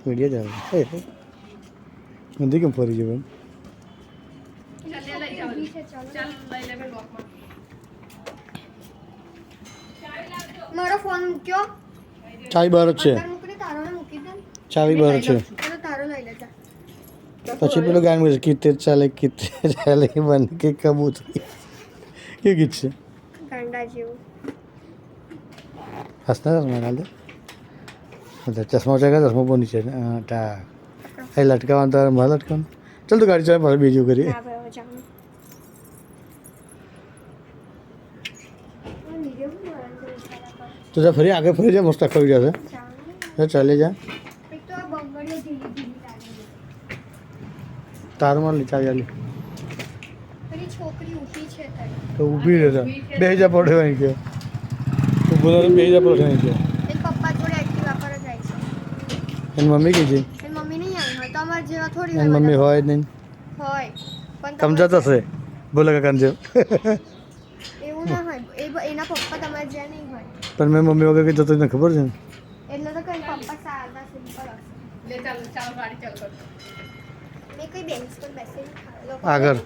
video ચાલે મંદી કેમ ફરી જવું મારો ફોન મૂક્યો ચાવી બહાર જ છે તારો મૂકી દે ચાવી બહાર છે તારો લઈ લેતા પછી પેલું ગાન છે કિતે ચાલે બંધ કે કબૂતરી કે ગીત છે ગાંડા જેવું હસના ચશ્મા કાલ દે ચશ્મા છે ચશ્મા બહુ નીચે ટા એ લટકાવવાનું તારે મારે લટકાવવાનું ચાલ તું ગાડી ચાલે મારે બીજું કરીએ તો જા ફરી આગળ ફરી જા મસ્ત આખા જશે ચાલે જા તારમાં ચાવી આલી છોકરી ઊભી છે તો ઊભી રહેતા 2000 પડે કે તું બોલો 2000 પડે કે પપ્પા જોડે એક્ટિવા પર જાય છે એની મમ્મી કઈ છે એની મમ્મી નહીં આવી હોય તો અમારે જેવા થોડી એની મમ્મી હોય જ નહીં હોય પણ સમજાતો હશે બોલો કાકાને જેમ એવું ના હોય એના પપ્પા તમારે જ્યાં નહીં હોય પણ મેં મમ્મી વગર કઈ જતો તને ખબર છે ને એટલે તો કઈ પપ્પા સાદા સિમ્પલ હશે લે ચાલો ગાડી ચાલુ કર મેં કઈ બેન્ચ પર બેસીને આગળ